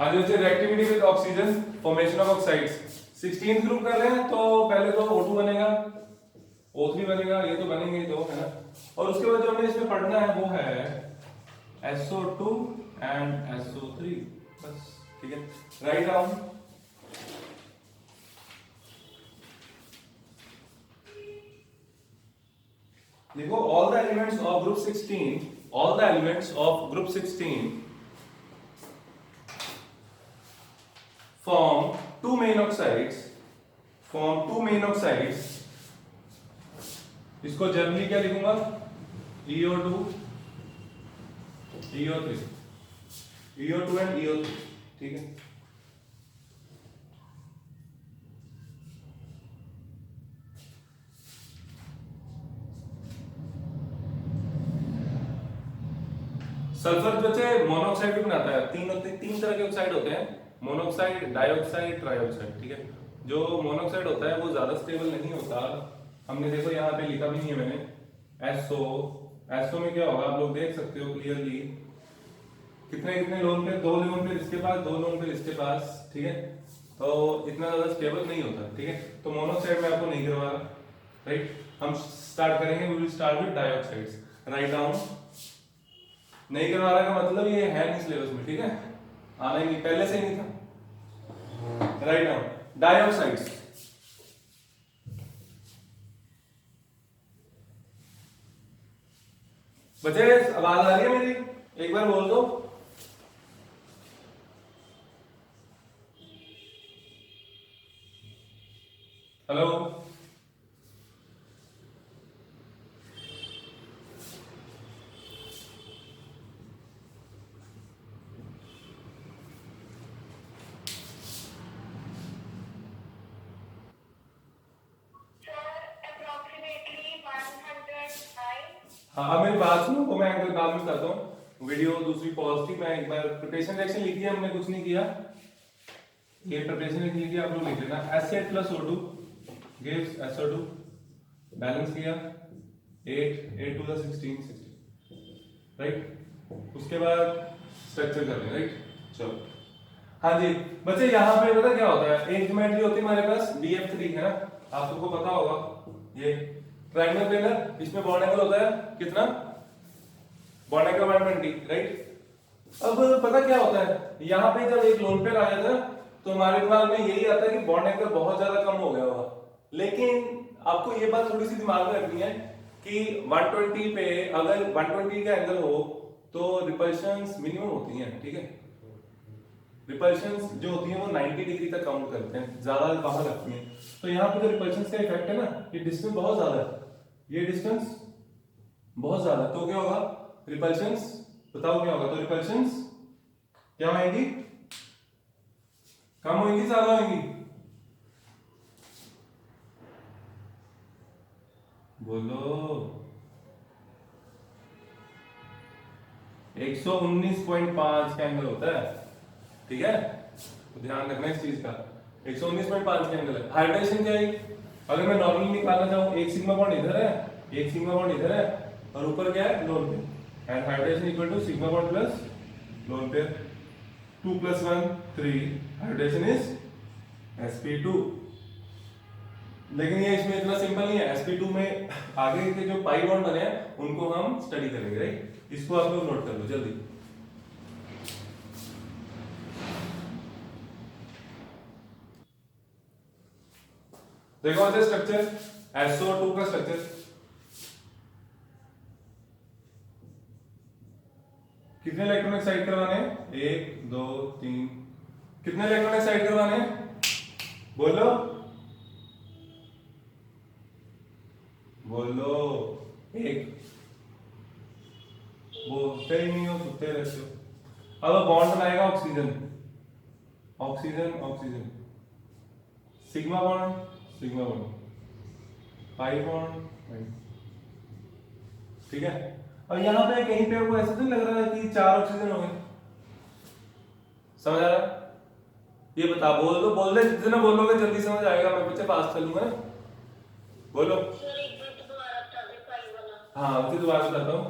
हाँ जैसे reactivity with oxygen, formation of oxides, 16th group कर रहे हैं तो पहले तो O2 बनेगा, O3 बनेगा, ये तो बनेंगे ही तो, है ना। और उसके बाद जो हमें इसमें पढ़ना है वो है SO2 एंड SO3, बस ठीक है। राइट डाउन, देखो all the elements of group 16, all the elements of group 16 form two main oxides, form two main oxides। इसको जनरली क्या लिखूंगा, EO2 EO3, EO2 and EO3, ठीक है। सल्फर बच्चे मोनोऑक्साइड भी बनाता है, तीन तरह के ऑक्साइड होते हैं, मोनोऑक्साइड, डाइऑक्साइड, ट्राइऑक्साइड, ठीक है। जो मोनोऑक्साइड होता है वो ज्यादा स्टेबल नहीं होता, हमने देखो यहाँ पे लिखा भी नहीं है मैंने, SO में क्या होगा आप लोग देख सकते हो क्लियरली, कितने कितने लोन पे, 2 लोन पे इसके पास, 2 लोन पे इसके पास, ठीक है। तो इतना ज्यादा स्टेबल नहीं होता, ठीक है। तो मोनोऑक्साइड में आपको नहीं करवा रहा, राइट। हम स्टार्ट करेंगे, we will start with dioxides. Write down, नहीं करवा रहा का मतलब ये है नहीं सिलेबस में, ठीक है, आना ही नहीं, पहले से ही नहीं था। राइट डाउन, डाइऑक्साइड्स, बच्चे आवाज आ रही है मेरी, एक बार बोल दो। हेलो, हाँ अब मेरी बात सुनो, तो मैं एक काम भी करता हूँ, वीडियो दूसरी पॉज थी, मैं एक बार प्रिपरेशन रिएक्शन लिखी है, हमने कुछ नहीं किया, ये प्रिपरेशन लिखी है, आप लोग लिख लेना। H8 plus O2 gives SO2, balance किया 8 to the 16, राइट। उसके बाद स्ट्रक्चर कर लें, राइट। चलो हाँ जी बच्चे, यहाँ पे पता क्या होता है, एक ज्योमेट्री होती है हमारे पास BF3, है ना, आप सबको पता होगा, ये ट्रायंगल प्लेनर, इसमें बॉन्ड एंगल होता है कितना, बॉन्ड एंगल 120, राइट। अब पता क्या होता है, यहाँ पे जब एक लोन पेयर आ जाता है तो हमारे दिमाग में यही आता है कि बॉन्ड एंगल बहुत ज्यादा कम हो गया होगा, लेकिन आपको ये बात थोड़ी सी दिमाग में रखनी है कि 120 पे अगर 120 का एंगल हो तो रिपल्शंस मिनिमम होती हैं, ठीक है। रिपल्शंस जो होती हैं वो 90 डिग्री तक काउंट करते हैं, ज्यादा बाहर रखती हैं। तो यहाँ पे जो रिपल्शंस का इफेक्ट है ना, ये डिस्टेंस बहुत ज्यादा है, ये डिस्टेंस बहुत ज्यादा, तो क्या होगा, रिपल्शंस, बताओ क्या होगा, तो रिपल्शंस क्या होंगी, कम होंगी, ज्यादा होंगी, बोलो। 119.5 का एंगल होता है, ठीक है, तो ध्यान रखना इस चीज का, 119.5 का एंगल है। हाइड्रेशन क्या है, अगर मैं नॉर्मली निकालना चाहूँ, एक सिग्मा बॉन्ड इधर है, एक सिग्मा बॉन्ड इधर है, और ऊपर क्या है, lone pair, and hydration equal to sigma bond plus lone pair, 2 + 1 3, hydration is sp2। लेकिन ये इसमें इतना सिंपल नहीं है, sp2 में आगे के जो पाई बॉन्ड बने हैं उनको हम स्टडी करेंगे, राइट। इसको आप लोग नोट कर लो जल्दी। देखो अच्छा स्ट्रक्चर, SO2 का स्ट्रक्चर कितने इलेक्ट्रॉन एक्साइड करवाने हैं, 1 2 3, कितने इलेक्ट्रॉन एक्साइड करवाने हैं, बोलो बोलो, 1, बोलते ही नहीं हो, सुनते रहते हो। अब बॉन्ड बनाएगा oxygen, oxygen oxygen, sigma bond sigma bond, pi bond, ठीक है। और यहाँ पे कहीं पे वो ऐसा तो नहीं लग रहा है कि 4 ऑक्सीजन हो गए, समझ आ रहा है, ये बता, बोल दो, बोल दे, जितना बोलोगे जल्दी समझ आएगा, मैं पीछे पास चलूंगा, बोलो। हाँ फिर दोबारा बताता हूँ,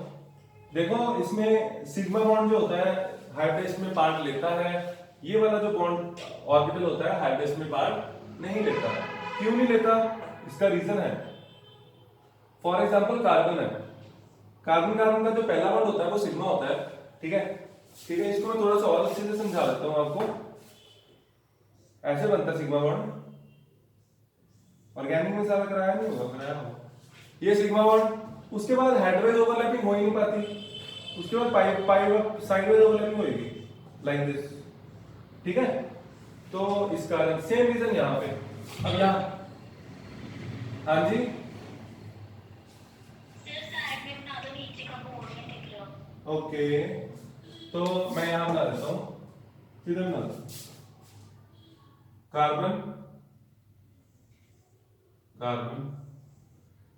देखो इसमें सिग्मा बॉन्ड जो होता है हाइड्रेशन में पार्ट लेता है, ये वाला जो बॉन्ड ऑर्बिटल होता है हाइब्रिड में पार्ट नहीं लेता। क्यों नहीं लेता? इसका रीजन है, फॉर एग्जांपल कार्बन है, कार्बन कार्बन का जो पहला बॉन्ड होता है वो सिग्मा होता है, ठीक है। ठीक है, इसको मैं थोड़ा सा और अच्छे से समझा देता हूं आपको। ऐसे बनता है सिग्मा बॉन्ड, ऑर्गेनिक में सारा कराया नहीं होगा, कराया होगा। ये सिग्मा बॉन्ड, उसके बाद हेडवाइज ओवरलैपिंग हो ही नहीं पाती, उसके बाद पाई पाई साइडवाइज ओवरलैपिंग होगी लाइक दिस, ठीक है। तो इस कारण सेम रीजन यहाँ पे। अब यहाँ, हाँ जी, ओके, तो मैं यहां बना देता हूं, किधर बना दूं? कार्बन कार्बन,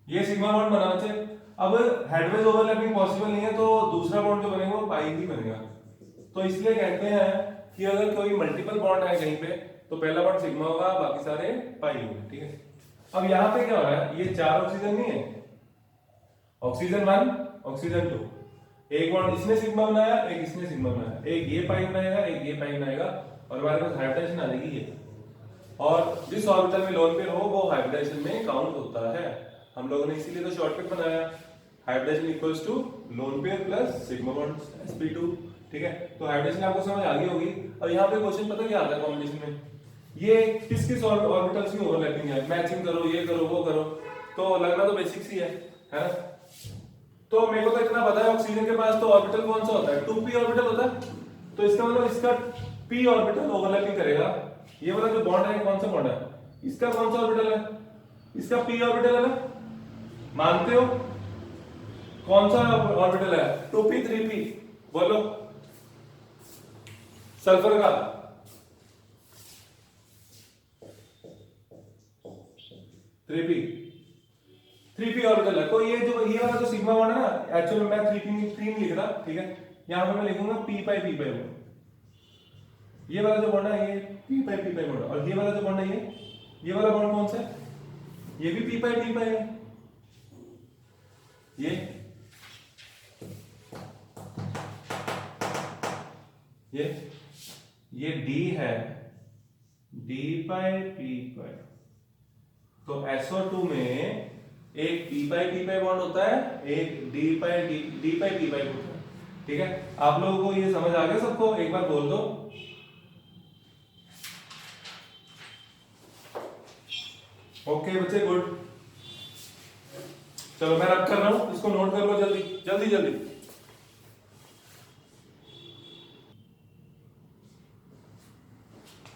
ये सिग्मा बॉन्ड बना चाहिए। अब हेडवेज ओवरलैपिंग पॉसिबल नहीं है, तो दूसरा बॉन्ड जो बनेगा वो पाई ही बनेगा। तो इसलिए कहते हैं कि अगर कोई मल्टीपल बॉन्ड है कहीं पे, तो पहला बॉन्ड सिग्मा होगा, बाकी सारे पाई होंगे, ठीक है। अब यहाँ पे क्या हो रहा है, ये 4 ऑक्सीजन नहीं है, ऑक्सीजन 1 ऑक्सीजन 2, एक बॉन्ड इसने सिग्मा बनाया, एक इसने सिग्मा बनाया, एक ये पाई बनाएगा, एक ये पाई बनाएगा, और हमारे पास हाइब्रिडेशन आ जाएगी ये। और जिस ऑर्बिटल में लोन पेयर हो वो हाइब्रिडेशन में काउंट होता है। हम लोगों ने इसीलिए तो शॉर्टकट बनाया, hybridization equals to lone pair plus sigma bond sp2, ठीक है। तो हाइब्रिडेशन आपको समझ आ गई होगी। और यहाँ पे क्वेश्चन पता क्या आता है कॉम्बिनेशन में, ये किस किस ऑर्बिटल्स की ओवरलैपिंग है, मैचिंग करो, ये करो, वो करो, तो लगना तो बेसिक्स ही है ना। तो मेरे को तो इतना पता है, ऑक्सीजन के पास तो ऑर्बिटल कौन सा होता है, 2p ऑर्बिटल होता है, तो इसका मतलब इसका p ऑर्बिटल ओवरलैपिंग करेगा। ये वाला जो बॉन्ड है कौन सा बॉन्ड है, इसका कौन सा ऑर्बिटल है, इसका p ऑर्बिटल है ना, मानते हो? कौन सा ऑर्बिटल है, 2p 3p, बोलो। सल्फर का 3p, 3p ऑर्बिटल है। तो ये वाला जो सिग्मा बॉन्ड है ना, एक्चुअली में मैं 3p 3 लिख रहा, ठीक है, यहां पे मैं लिखूंगा p पाई बॉन्ड। ये वाला जो बॉन्ड है ये p पाई बॉन्ड, और ये वाला जो बॉन्ड है ये वाला बॉन्ड कौन सा है, ये भी p पाई है। ये d है, d पाई p पाई। तो SO2 में एक p पाई बॉन्ड होता है, एक d पाई p पाई होता है, ठीक है। आप लोगों को ये समझ आ गया सबको, एक बार बोल दो। ओके बच्चे, गुड। चलो मैं रब कर रहा हूं, इसको नोट कर लो जल्दी जल्दी जल्दी।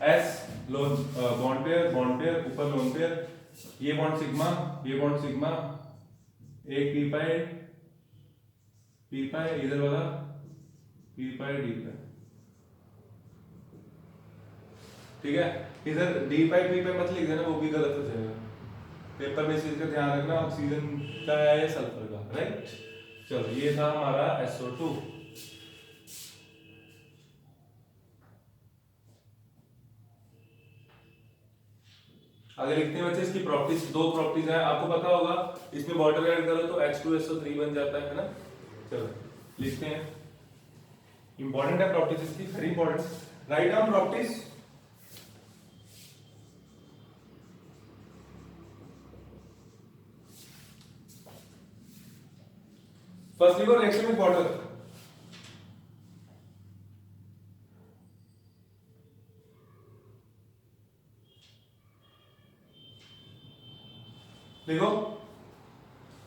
S लोन बॉन्ड पेयर ऊपर लोन पेयर, ये बॉन्ड सिग्मा, ये बॉन्ड सिग्मा, एक p पाई इधर वाला p पाई d पाई, ठीक है। इधर d पाई p पाई मत लिख देना, वो भी गलत हो जाएगा। पेपर में इस चीज का ध्यान रखना, ऑक्सीजन का है सल्फर का, राइट। चलो ये था हमारा SO2। आगे लिखते हैं बच्चे इसकी प्रॉपर्टीज, 2 प्रॉपर्टीज है, आपको पता होगा, इसमें वाटर ऐड करो तो H2SO3 बन जाता है ना। चलो लिखते हैं, इंपॉर्टेंट है प्रॉपर्टीज इसकी, very important. Write down properties. First लिखो रिएक्शन विद वाटर, लिखो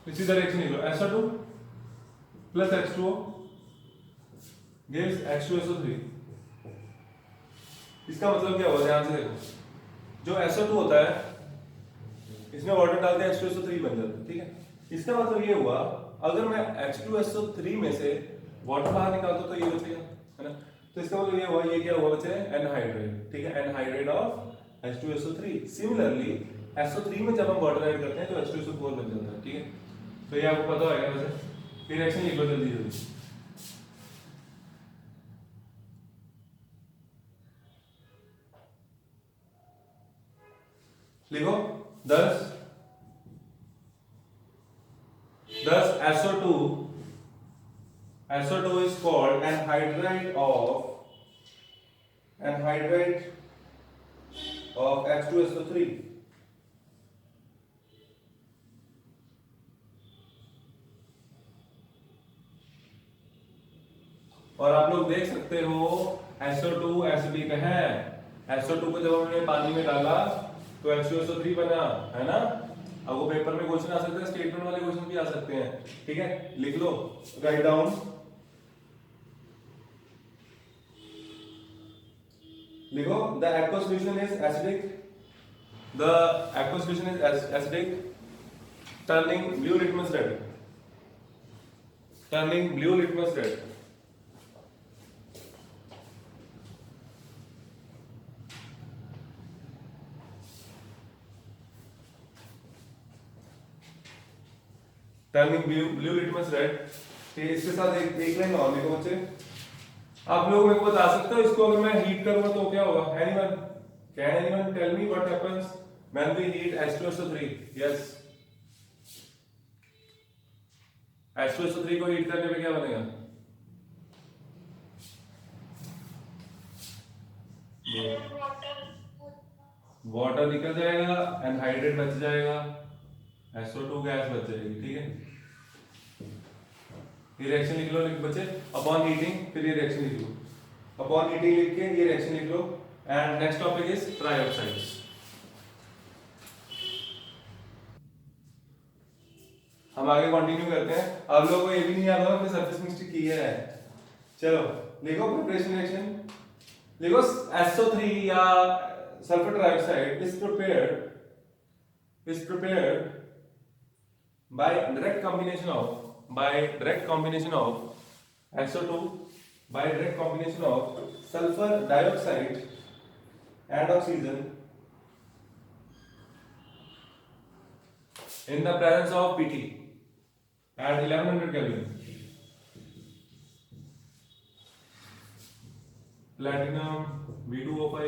इसी तरह रिएक्शन लिखो, SO2 plus H2O gives H2SO3। इसका मतलब क्या हुआ, ध्यान से देखो, जो SO2 होता है इसमें वाटर डालते हैं H2SO3 बन जाता है, ठीक है। इसका मतलब ये हुआ, अगर मैं H2SO3 में से वाटर बाहर निकाल दूं तो ये बचेगा, है ना। तो इसका मतलब ये हुआ, ये क्या हुआ बच्चे, एनहाइड्रेट, ठीक है, anhydride of H2SO3। Similarly SO3 में जब हम वाटर ऐड करते हैं तो H2SO4 बन जाता है, ठीक है। तो ये आपको पता होगा वैसे। फिर रिएक्शन लिख लो जल्दी जल्दी। लिखो 10 SO2 is called anhydride of anhydride of H2SO3। और आप लोग देख सकते हो SO2 एसिडिक है। SO2 को जब हमने पानी में डाला तो H2SO3 बना, है ना। अब वो पेपर में क्वेश्चन आ सकते हैं, स्टेटमेंट वाले क्वेश्चन भी आ सकते हैं, ठीक है। लिख लो, राइट डाउन, लिखो the aqueous solution is acidic, the aqueous solution is acidic, turning blue litmus red, turning blue litmus red। Turning blue litmus red. इसके साथ एक लाइन और लिखो बच्चे। आप लोग मेरे को बता सकते हो इसको अगर मैं हीट करूंगा तो क्या होगा? Anyone can anyone tell me what happens when we heat H2SO3? Yes, H2SO3 को हीट करने पे क्या बनेगा? वाटर निकल जाएगा, एनहाइड्रेट बच जाएगा, SO2 गैस बच जाएगी, ठीक है। ये रिएक्शन लिख लो बच्चे, अपॉन हीटिंग, फिर ये रिएक्शन लिख लो, अपॉन हीटिंग लिख के ये रिएक्शन लिख लो। And next topic is trioxides. हम आगे कंटिन्यू करते हैं। आप लोगों को ये भी नहीं याद होगा कि सरफेस मिक्सचर की है। चलो लिखो प्रिपरेशन रिएक्शन, लिखो SO3 या sulphur trioxide is prepared by direct combination of SO2 by direct combination of sulfur dioxide and oxygen in the presence of Pt at 1100 Kelvin। Platinum B2O5,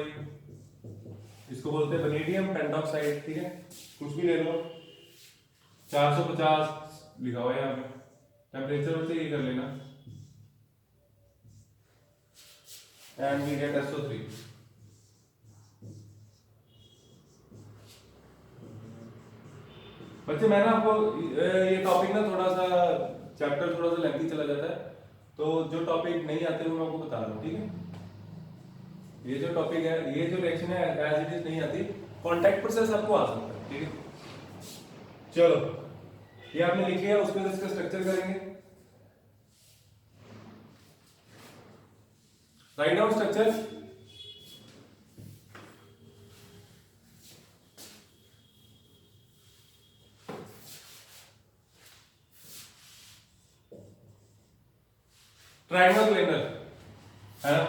इसको बोलते हैं vanadium pentoxide, ठीक है। कुछ भी ले लो, 450 लिखा हुआ है यहाँ पे, टेम्परेचर से ये कर लेना। And we get SO3। बच्चे मैंने आपको ये टॉपिक ना थोड़ा सा चैप्टर थोड़ा सा लेंथी चला जाता है, तो जो टॉपिक नहीं आते वो मैं आपको बता रहा हूँ, ठीक है। ये जो टॉपिक है, ये जो रिएक्शन है एज इट इज नहीं आती, कांटेक्ट प्रोसेस आपको आ सकता है, ठीक है। चलो ये आपने लिख लिया, उसमें इसका स्ट्रक्चर करेंगे। Write down structure. Triangle planar है ना।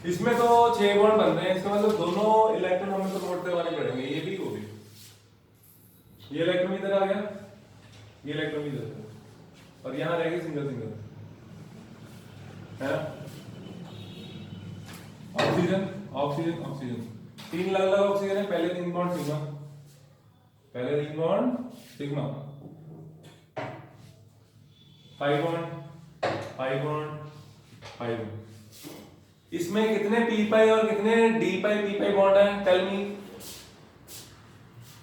इसमें तो 6 बॉन्ड बन रहे हैं, इसका मतलब दोनों इलेक्ट्रॉन हमें प्रमोट करवाने पड़ेंगे, ये भी वो भी। ये इलेक्ट्रॉन इधर आ गया, ये इलेक्ट्रॉन इधर, और यहां रहेगी सिंगल सिंगल, है ना। ऑक्सीजन ऑक्सीजन ऑक्सीजन, 3 अलग अलग ऑक्सीजन है। पहले 3 बॉन्ड सिग्मा, पहले 3 bond sigma, 5 bond 5 bond 5 bond. इसमें कितने पी पाई और कितने डी पाई पी पाई बॉन्ड है? टेल मी,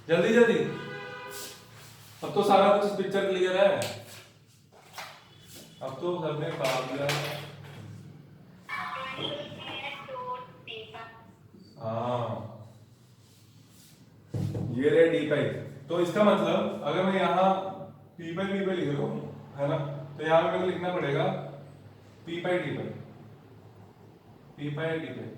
जल्दी जल्दी। अब तो सारा कुछ पिक्चर क्लियर है, अब तो सबने पढ़ा दिया। हाँ, ये रहे डी पाई। तो इसका मतलब अगर मैं यहाँ पी पाई लिख रहा हूँ, है ना, तो यहाँ पे मेरे को लिखना पड़ेगा पी पाई डी पाई, पी पाई डी पाई।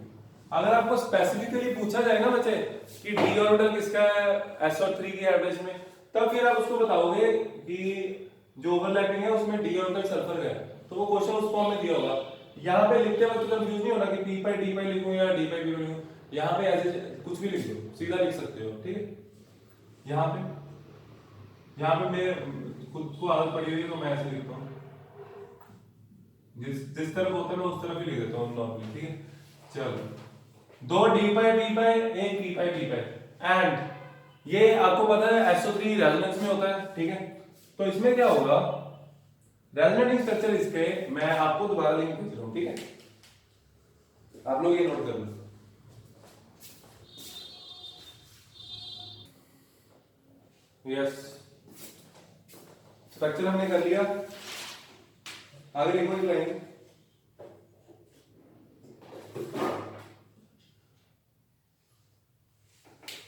अगर आपको स्पेसिफिकली पूछा जाए ना बच्चे कि डी ऑर्बिटल किसका है SO3 की एवरेज में, तब फिर आप उसको बताओगे कि जो ओवरलैपिंग है उसमें डी ऑर्बिटल सल्फर का है, तो वो क्वेश्चन उस फॉर्म में दिया होगा। यहाँ पे लिखते वक्त कंफ्यूज नहीं होना कि पी पाई डी पाई लिखूं या डी पाई बी लिखूं। यहाँ पे ऐसे कुछ भी लिख दो, सीधा लिख सकते हो, ठीक है। यहाँ पे मैं खुद को आदत पड़ी हुई है तो मैं ऐसे लिखता हूँ, जिस जिस तरफ होता है मैं उस तरफ ही लिख देता हूँ नॉर्मली, ठीक है। चलो, दो डी पाई बी पाई, एक P pi B pi, and ये आपको पता है SO3 रेजोनेंस में होता है, ठीक है। तो इसमें क्या होगा, रेजोनेटिंग स्ट्रक्चर इसके मैं आपको दोबारा लिंक भेज रहा हूँ, ठीक है। आप लोग ये नोट कर लो। यस, स्ट्रक्चर हमने कर लिया, आगे लिखो एक लाइन।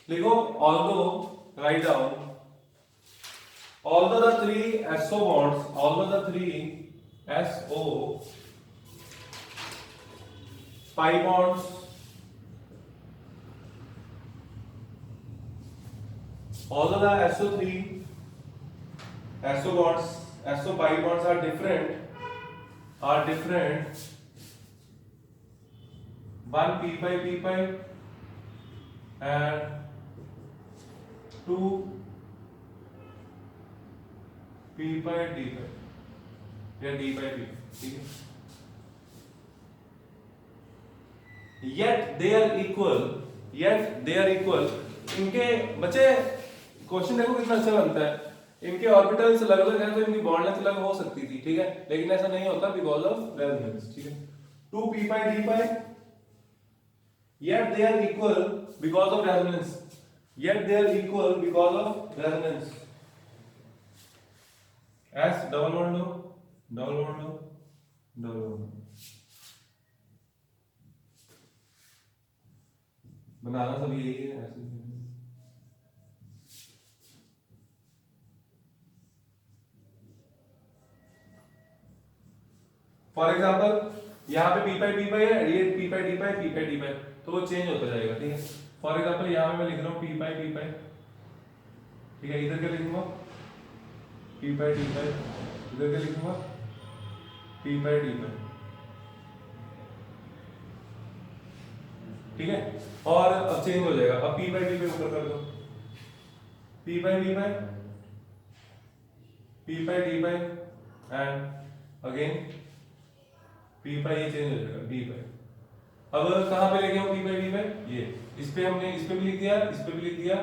लिखो, although, write down, although the three SO bonds, although the three SO pi bonds, although the SO3 SO bonds, SO pi bonds are different, one p pi and two p pi d pi या d pi p, ठीक है। Yet they are equal, इनके बच्चे question देखो कितना अच्छा बनता है। इनके ऑर्बिटल्स अलग अलग हैं तो इनकी बॉन्ड लेंथ अलग हो सकती थी, ठीक है, लेकिन ऐसा नहीं होता बिकॉज ऑफ रेजोनेंस, ठीक है। 2 p pi d pi, yet they are equal because of resonance, S double bond बनाना सब यही है ऐसे। फॉर एग्जाम्पल यहाँ पे पी पाई है, ये पी पाई डी पाई, तो वो चेंज होता जाएगा, ठीक है। फॉर एग्जाम्पल यहाँ पे मैं लिख रहा हूँ पी पाई, ठीक है। इधर क्या लिखूंगा, पी पाई डी पाई, इधर क्या लिखूंगा, पी पाई डी पाई, ठीक है। और अब चेंज हो जाएगा, अब पी पाई डी पाई ऊपर कर दो, P pi D pi, and again P pi, ये चेंज हो जाएगा डी पाई। अब कहां पे लेके आऊं पी पाई डी पाई, ये इस पे हमने इस पे भी लिख दिया, इस पे भी लिख दिया,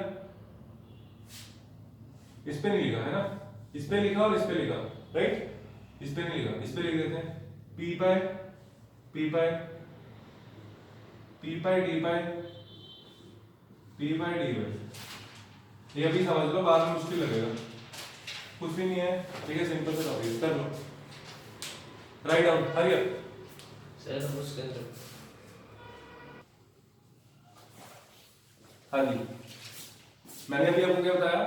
इस पे नहीं लिखा है ना, इस पे लिखा और इस पे लिखा, राइट। इस पे नहीं लिखा, इस पे लिख देते हैं पी पाई डी पाई, ये अभी समझ लो, बाद में मुश्किल लगेगा, कुछ भी नहीं है, ठीक है। सिंपल से टॉपिक कर लो, write down, hurry up sir उसके अंदर। हाँ जी, मैंने अभी आपको क्या बताया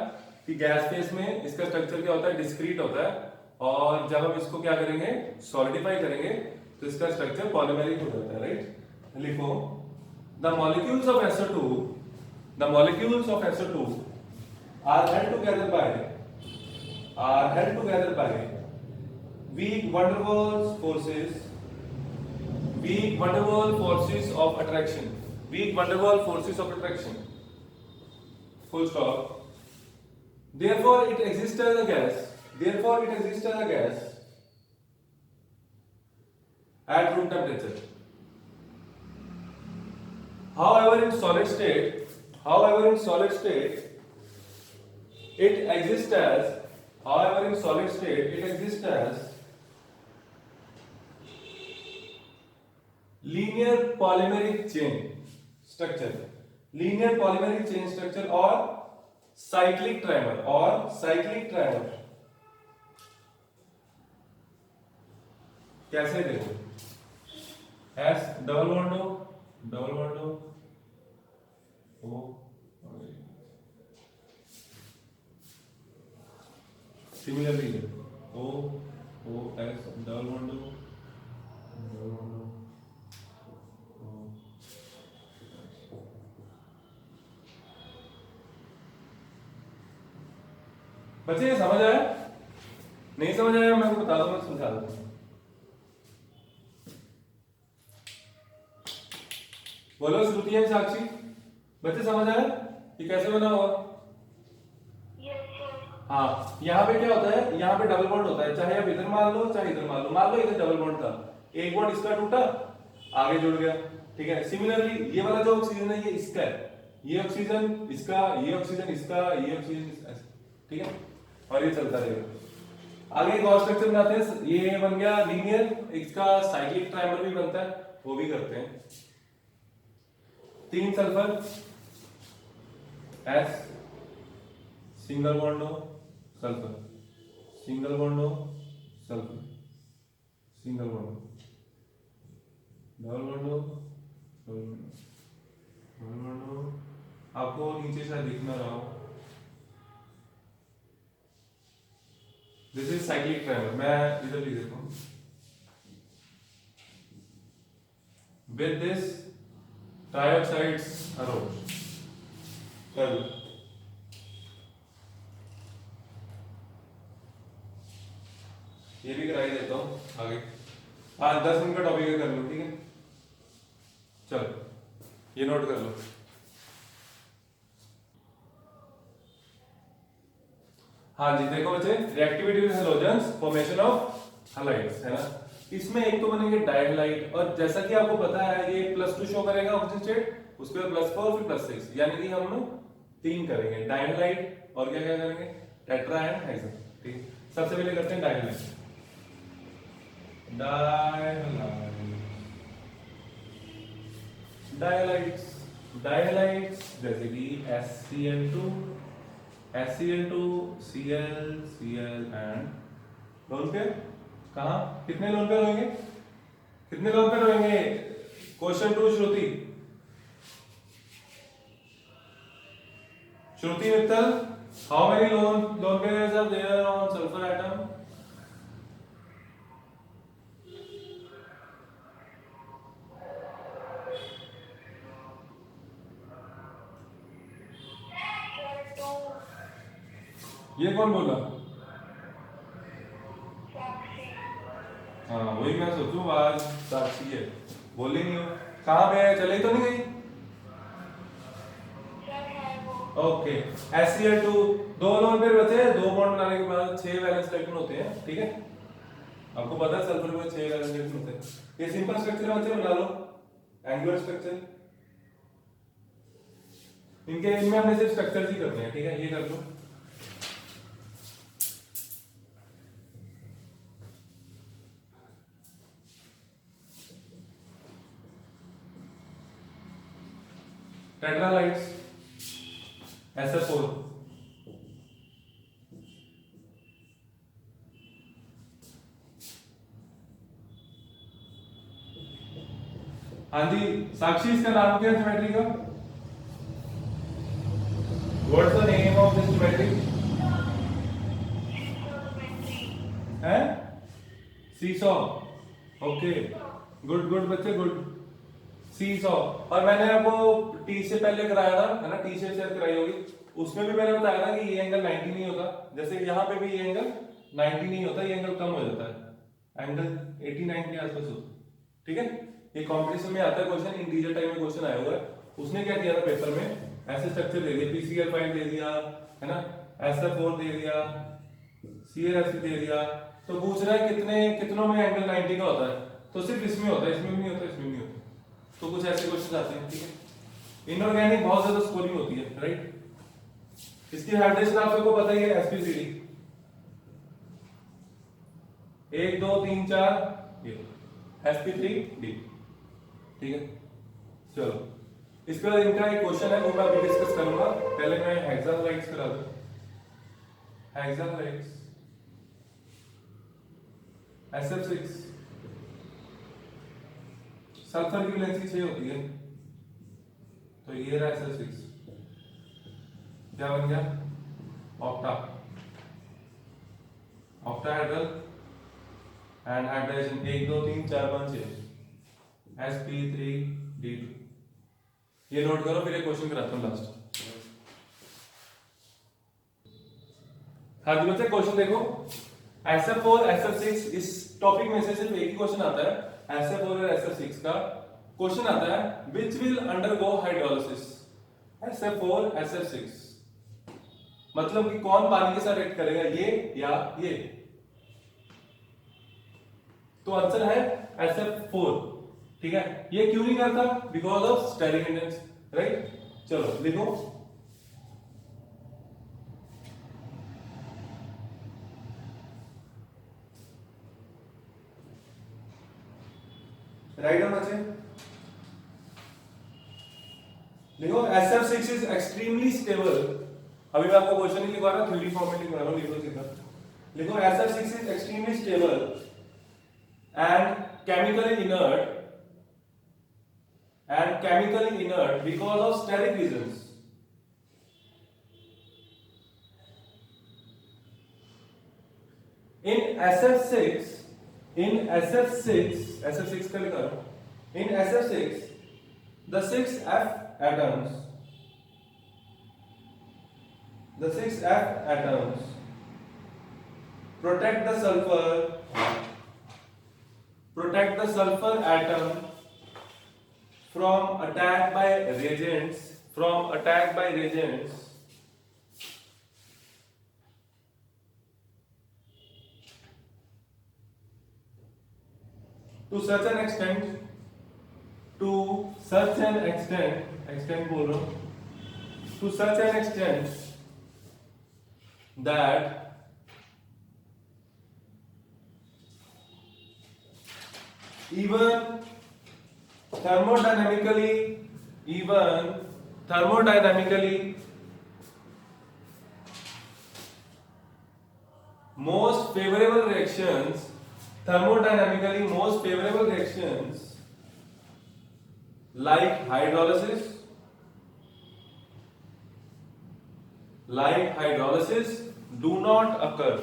कि गैस फेस में इसका स्ट्रक्चर क्या होता है, डिस्क्रीट होता है, और जब हम इसको क्या करेंगे, सॉलिडिफाई करेंगे, तो इसका स्ट्रक्चर पॉलीमेरिक हो जाता है, राइट। लिखो, the molecules of SO2 are held together by weak van der Waals forces of attraction, full stop. Therefore it exists as a gas at room temperature. However in solid state it exists as linear polymeric chain structure or cyclic trimer कैसे देखो, S double bond O, similarly O S double bond O, बच्चे ये समझ आया? नहीं समझ आया मैं आपको बता दूं, मैं समझा दूं। बोलो श्रुति एंड साक्षी, बच्चे समझ आया ये कैसे बना होगा? हाँ, यहाँ पे क्या होता है, यहाँ पे डबल बॉन्ड होता है, चाहे आप इधर मान लो चाहे इधर मान लो, मान लो इधर डबल बॉन्ड था, एक बॉन्ड इसका टूटा, आगे जुड़ गया, ठीक है। सिमिलरली ये वाला जो ऑक्सीजन है ये इसका है, ये ऑक्सीजन इसका, ये ऑक्सीजन इसका, ये ऑक्सीजन इसका, ठीक है, और ये चलता रहेगा। आगे एक और स्ट्रक्चर बनाते हैं, ये बन गया लीनियर, इसका साइक्लिक ट्राइमर भी बनता है, वो भी करते हैं। 3 सल्फर S, सिंगल बॉन्ड हो सल्फर, सिंगल बॉन्ड हो sulphur, single bond, double bond हो, डबल बॉन्ड हो, आपको नीचे शायद दिख ना रहा हो, दिस इज साइक्लिक ट्राइमर, मैं इधर लिख देता हूं, विद दिस ट्राइऑक्साइड्स अरोज, चलो ये भी कराई देता हूँ आगे, आज 10 मिनट का टॉपिक है, कर लो, ठीक है। चलो ये नोट कर लो। हाँ जी देखो बच्चे, reactivity with halogens, formation of halides, है ना। इसमें एक तो बनेंगे डायहैलाइड, और जैसा कि आपको पता है ये +2 शो करेगा ऑक्सीजन स्टेट, उसके बाद +4 फिर +6, यानी कि हम 3 करेंगे डायहैलाइड, और क्या क्या करेंगे, टेट्रा एंड हेक्सा, ठीक है। सबसे पहले करते हैं डायहैलाइड, डायहैलाइड्स, डायहैलाइड्स जैसे कि HCl2, HCl2, Cl, Cl and lone pair, कहाँ कितने लोन पेयर होंगे, कितने लोन पेयर होंगे? Question 2 Shruti, Shruti Mittal, how many lone pairs are there on sulphur atom? ये कौन बोला? हाँ वही मैं सोचूं, आज साक्षी है, बोली नहीं हो, कहाँ पे है, चले तो नहीं गई? ओके, HCl2, 2 लोन पेयर बचे, 2 बॉन्ड बनाने के बाद 6 वैलेंस इलेक्ट्रॉन होते हैं, ठीक है। आपको पता है सल्फर में 6 वैलेंस इलेक्ट्रॉन होते हैं। ये सिंपल स्ट्रक्चर बच्चे बना लो, एंगुलर स्ट्रक्चर, इनमें हमने सिर्फ स्ट्रक्चर ही करते हैं, ठीक है, ये कर लो। टेट्रालाइट्स, SF4, हाँ जी साक्षी, इसका नाम क्या है ज्योमेट्री का? What's the name of this geometry? है सीसॉ, ओके, गुड गुड बच्चे, गुड, सीसॉ। और मैंने आपको टी से पहले कराया था, है ना, टी से शेयर कराई होगी, उसमें भी मैंने बताया था कि ये एंगल 90 नहीं होता, जैसे यहाँ पे भी ये एंगल 90 नहीं होता, ये एंगल कम हो जाता है, एंगल 89 के आसपास होता है, ठीक है। ये कॉम्पिटिशन में आता है क्वेश्चन, इंटीजर टाइप में क्वेश्चन आया हुआ है, उसने क्या किया था पेपर में, ऐसे स्ट्रक्चर दे दिया, PCl5 दे दिया, है ना, SF4 दे दिया, ClF दे दिया, तो पूछ रहा है कितनों में एंगल 90 का होता है, तो सिर्फ इसमें होता है, इसमें भी नहीं होता, इसमें भी नहीं होता, तो कुछ ऐसे क्वेश्चन आते हैं, ठीक है। इनऑर्गेनिक बहुत ज्यादा स्कोरिंग होती है, राइट। इसकी हाइड्रेशन आप सबको पता ही है, sp3, 1 2 3 4, ये sp3d, ठीक है। चलो इसके बाद इनका एक क्वेश्चन है वो मैं अभी डिस्कस करूंगा, पहले मैं हेक्सालाइट्स करा दूं। हेक्सालाइट्स SF6, सल्फर की वैलेंसी 6 होती है, तो ये रहा SF6, क्या बन गया, ऑक्टाहेड्रल एंड हाइड्रेशन 1 2 3 4 5 6, sp3d2, ये नोट करो, फिर एक क्वेश्चन कराता हूं लास्ट। हाँ जी बच्चे क्वेश्चन देखो, SF4 SF6, इस टॉपिक में से सिर्फ एक ही क्वेश्चन आता है SF4 और SF6 का, क्वेश्चन आता है which will undergo hydrolysis, SF4 SF6, मतलब कि कौन पानी के साथ रिएक्ट करेगा, ये या ये। तो आंसर है SF4, ठीक है। ये क्यों नहीं करता, because of steric hindrance, right. चलो लिखो, राइट है बच्चे, लिखो SF6 इज एक्सट्रीमली स्टेबल। अभी मैं आपको क्वेश्चन नहीं लिखवा रहा, थ्योरी फॉर्म में लिखवा रहा हूं, लिखो सीधा। लिखो SF6 is extremely stable and chemically inert because of steric reasons. In SF6 का लिखा है, in SF6 the 6F atoms protect the sulfur atom from attack by reagents to such an extent बोल रहा हूं, to such an extent that even thermodynamically most favorable reactions like hydrolysis do not occur.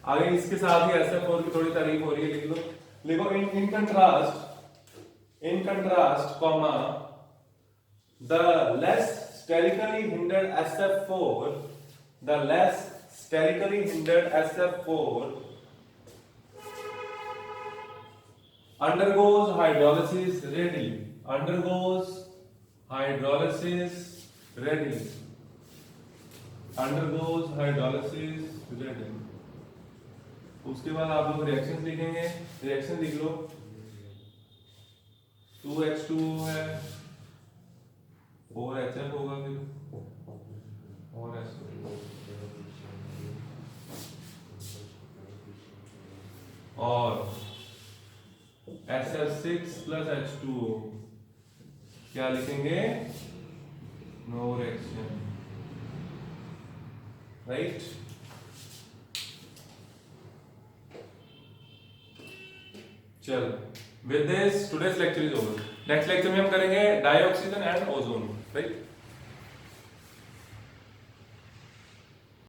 आगे इसके साथ ही SF4 की थोड़ी तारीफ हो रही है, लिख लो। लिखो in contrast, the less sterically hindered SF4 undergoes hydrolysis readily। उसके बाद आप लोग रिएक्शंस लिखेंगे, रिएक्शन लिख लो, 2H2 है, 4HF होगा, फिर और H2 और SF6 प्लस H2O, क्या लिखेंगे, नो रिएक्शन, राइट। चल, with this today's lecture is over. Next lecture में हम करेंगे डाइऑक्सीजन एंड ओजोन, राइट।